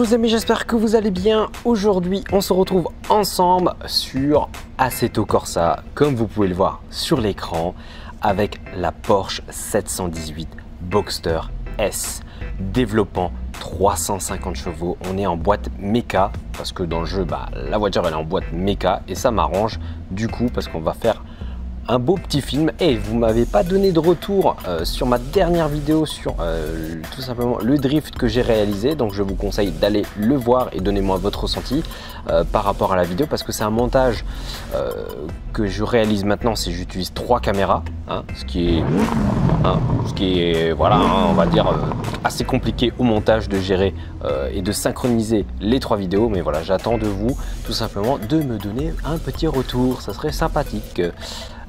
Bonjour les amis, j'espère que vous allez bien. Aujourd'hui, on se retrouve ensemble sur Assetto Corsa, comme vous pouvez le voir sur l'écran, avec la Porsche 718 Boxster S, développant 350 chevaux. On est en boîte méca, parce que dans le jeu, la voiture elle est en boîte méca, et ça m'arrange du coup, parce qu'on va faire un beau petit film. Et vous m'avez pas donné de retour sur ma dernière vidéo sur tout simplement le drift que j'ai réalisé, donc je vous conseille d'aller le voir et donnez-moi votre ressenti par rapport à la vidéo, parce que c'est un montage que je réalise maintenant. Si j'utilise 3 caméras, ce qui est voilà, on va dire assez compliqué au montage de gérer et de synchroniser les 3 vidéos, mais voilà, j'attends de vous tout simplement de me donner un petit retour, ça serait sympathique.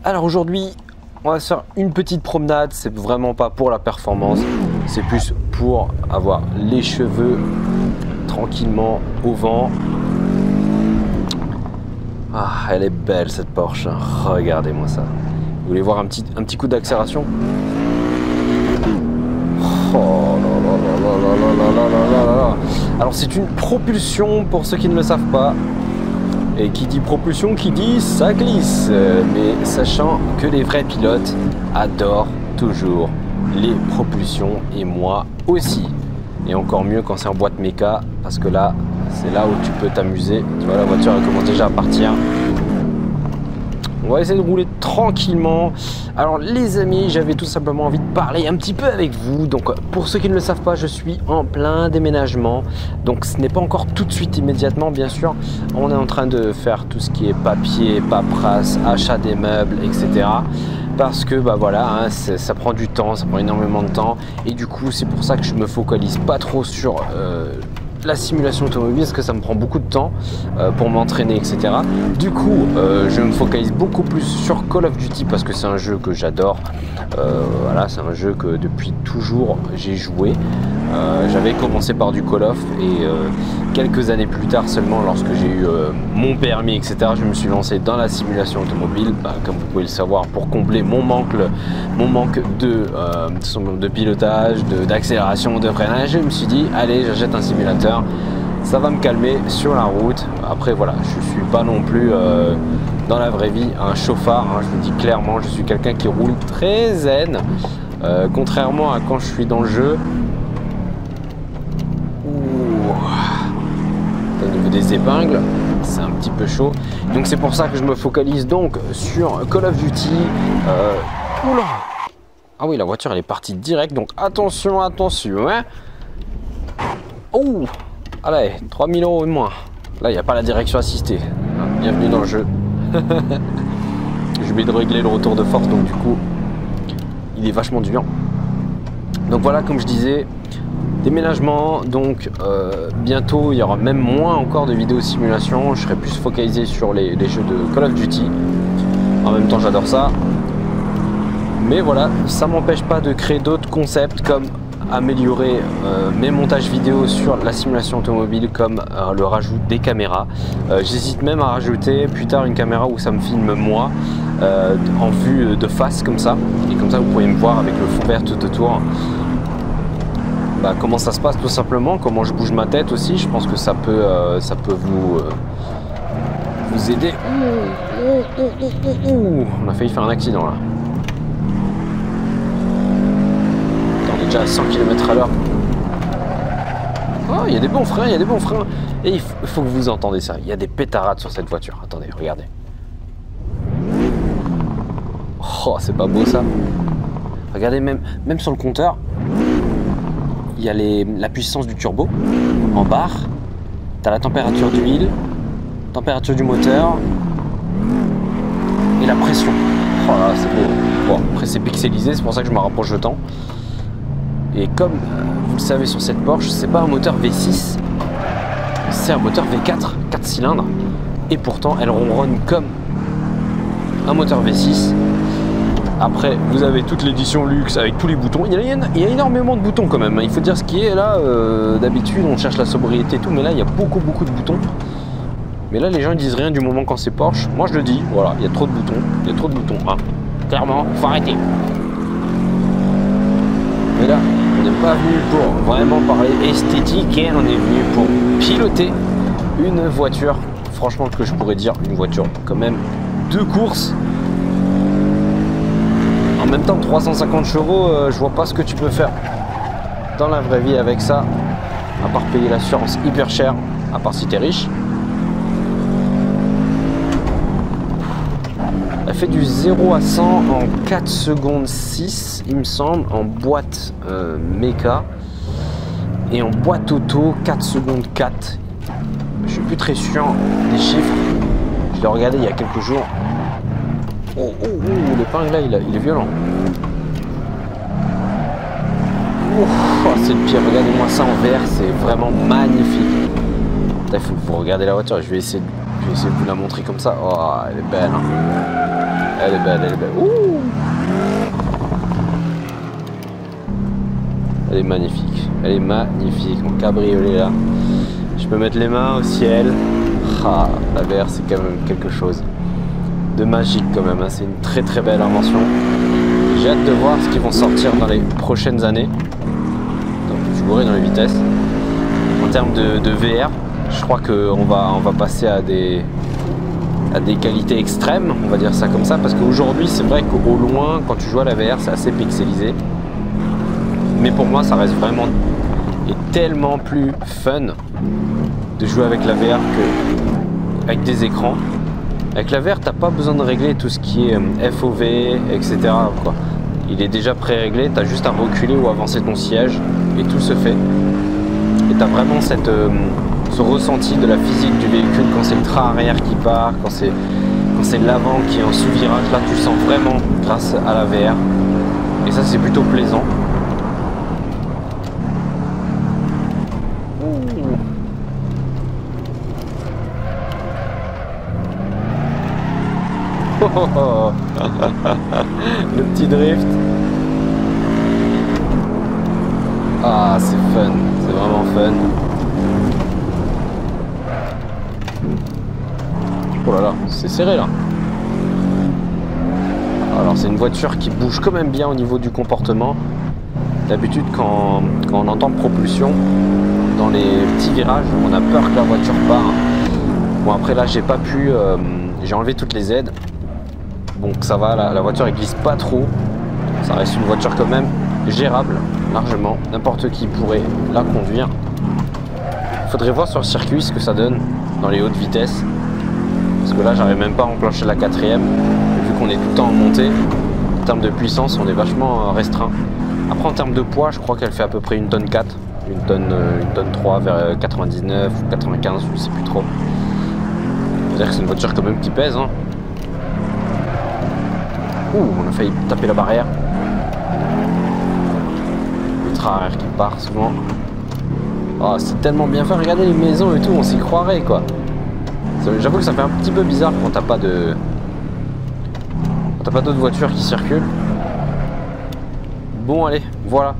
Alors aujourd'hui, on va faire une petite promenade. C'est vraiment pas pour la performance, c'est plus pour avoir les cheveux tranquillement au vent. Ah, elle est belle cette Porsche, regardez-moi ça. Vous voulez voir un petit coup d'accélération? Oh là là là là là là là là là. Alors c'est une propulsion pour ceux qui ne le savent pas. Et qui dit propulsion, qui dit ça glisse. Mais sachant que les vrais pilotes adorent toujours les propulsions, et moi aussi. Et encore mieux quand c'est en boîte méca, parce que là, c'est là où tu peux t'amuser. Tu vois, la voiture elle commence déjà à partir. On va essayer de rouler tranquillement. Alors les amis, j'avais tout simplement envie de parler un petit peu avec vous. Donc pour ceux qui ne le savent pas, je suis en plein déménagement. Donc ce n'est pas encore tout de suite immédiatement, bien sûr. On est en train de faire tout ce qui est papier, paperasse, achat des meubles, etc. Parce que voilà, ça prend du temps, ça prend énormément de temps. Et du coup, c'est pour ça que je me focalise pas trop sur la simulation automobile, parce que ça me prend beaucoup de temps pour m'entraîner, etc. Du coup, je me focalise beaucoup plus sur Call of Duty, parce que c'est un jeu que j'adore. Voilà, c'est un jeu que depuis toujours j'ai joué. J'avais commencé par du Call of, et quelques années plus tard seulement, lorsque j'ai eu mon permis, etc., je me suis lancé dans la simulation automobile, comme vous pouvez le savoir, pour combler mon manque de pilotage, d'accélération, de freinage. Je me suis dit, allez, j'achète un simulateur. Ça va me calmer sur la route. Après voilà, je suis pas non plus dans la vraie vie un chauffard, je vous dis clairement, je suis quelqu'un qui roule très zen, contrairement à quand je suis dans le jeu. Au niveau des épingles, c'est un petit peu chaud, donc c'est pour ça que je me focalise donc sur Call of Duty. Oula, ah oui, la voiture elle est partie direct, donc attention, attention, hein. Oh, allez, 3000 € de moins. Là, il n'y a pas la direction assistée. Bienvenue dans le jeu. J'ai oublié de régler le retour de force, donc du coup, il est vachement dur. Donc voilà, comme je disais, déménagement. Donc bientôt, il y aura même moins encore de vidéos simulation. Je serai plus focalisé sur les jeux de Call of Duty. En même temps, j'adore ça. Mais voilà, ça m'empêche pas de créer d'autres concepts, comme améliorer mes montages vidéo sur la simulation automobile, comme le rajout des caméras. J'hésite même à rajouter plus tard une caméra où ça me filme moi en vue de face, comme ça, et comme ça vous pourriez me voir avec le fond vert tout autour. Comment ça se passe tout simplement, comment je bouge ma tête aussi. Je pense que ça peut vous aider. On a failli faire un accident là. Déjà à 100 km/h. Oh, il y a des bons freins, il y a des bons freins. Et il faut que vous entendez ça. Il y a des pétarades sur cette voiture. Attendez, regardez. Oh, c'est pas beau ça. Regardez, même sur le compteur, il y a la puissance du turbo en barre. Tu as la température d'huile, température du moteur et la pression. Oh là, c'est beau. Bon, après c'est pixelisé, c'est pour ça que je me rapproche le temps. Et comme vous le savez, sur cette Porsche, c'est pas un moteur V6, c'est un moteur V4, 4 cylindres. Et pourtant, elle ronronne comme un moteur V6. Après, vous avez toute l'édition luxe avec tous les boutons. Il y a énormément de boutons quand même. Il faut dire ce qui est là. D'habitude, on cherche la sobriété et tout, mais là, il y a beaucoup de boutons. Mais là, les gens ils disent rien du moment quand c'est Porsche. Moi, je le dis. Voilà, il y a trop de boutons. Il y a trop de boutons. Clairement, faut arrêter. Mais là, On n'est pas venu pour vraiment parler esthétique, et on est venu pour piloter une voiture, franchement que je pourrais dire une voiture quand même de course. En même temps 350 chevaux, je vois pas ce que tu peux faire dans la vraie vie avec ça, à part payer l'assurance hyper cher, à part si t'es riche. Elle fait du 0 à 100 en 4 secondes 6, il me semble, en boîte méca, et en boîte auto 4 secondes 4. Je suis plus très sûr des chiffres. Je l'ai regardé il y a quelques jours. Oh, l'épingle là, il est violent. C'est le pire. Regardez-moi ça en vert, c'est vraiment magnifique. Il faut que vous regardez la voiture. Je vais essayer de vous la montrer comme ça. Oh, elle est belle. Hein. Elle est belle, elle est belle. Ouh, elle est magnifique. Elle est magnifique. Mon cabriolet là. Je peux mettre les mains au ciel. Ah, la VR, c'est quand même quelque chose de magique quand même. Hein. C'est une très très belle invention. J'ai hâte de voir ce qu'ils vont sortir dans les prochaines années. Donc, je suis bourré dans les vitesses. En termes de VR, je crois qu'on va passer à des qualités extrêmes, on va dire ça comme ça, parce qu'aujourd'hui, c'est vrai qu'au loin, quand tu joues à la VR, c'est assez pixelisé. Mais pour moi, ça reste vraiment et tellement plus fun de jouer avec la VR qu'avec des écrans. Avec la VR, t'as pas besoin de régler tout ce qui est FOV, etc. quoi. Il est déjà pré-réglé, tu as juste à reculer ou avancer ton siège et tout se fait. Et tu as vraiment ce ressenti de la physique du véhicule quand c'est le train arrière qui part, quand c'est l'avant qui est en sous-virage. Là, tu sens vraiment grâce à la VR. Et ça, c'est plutôt plaisant. Oh, le petit drift. Ah, c'est fun, c'est vraiment fun. Oh là là, c'est serré là. Alors c'est une voiture qui bouge quand même bien au niveau du comportement. D'habitude quand on entend propulsion dans les petits virages, on a peur que la voiture part. Bon après là j'ai pas pu, j'ai enlevé toutes les aides. Donc ça va, la voiture elle glisse pas trop. Ça reste une voiture quand même gérable, largement. N'importe qui pourrait la conduire. Il faudrait voir sur le circuit ce que ça donne dans les hautes vitesses. Parce que là j'arrive même pas à enclencher la quatrième. Vu qu'on est tout le temps en montée, en termes de puissance on est vachement restreint. Après en termes de poids, je crois qu'elle fait à peu près une tonne 4. Une tonne 3 vers 99 ou 95, je sais plus trop. C'est-à-dire que c'est une voiture quand même qui pèse. Hein. Ouh, on a failli taper la barrière. Le train arrière qui part souvent. Oh, c'est tellement bien fait. Regardez les maisons et tout, on s'y croirait quoi. J'avoue que ça fait un petit peu bizarre quand t'as pas de... Quand t'as pas d'autres voitures qui circulent. Bon, allez, voilà.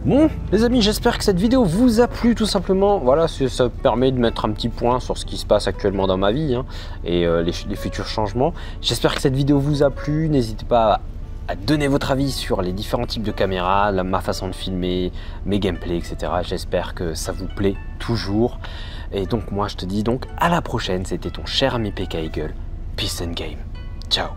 Bon, les amis, j'espère que cette vidéo vous a plu tout simplement. Voilà, ça permet de mettre un petit point sur ce qui se passe actuellement dans ma vie hein, et les futurs changements. J'espère que cette vidéo vous a plu. N'hésitez pas à donner votre avis sur les différents types de caméras, ma façon de filmer, mes gameplays, etc. J'espère que ça vous plaît toujours. Et donc moi, je te dis donc à la prochaine. C'était ton cher ami PK Eagle. Peace and game. Ciao.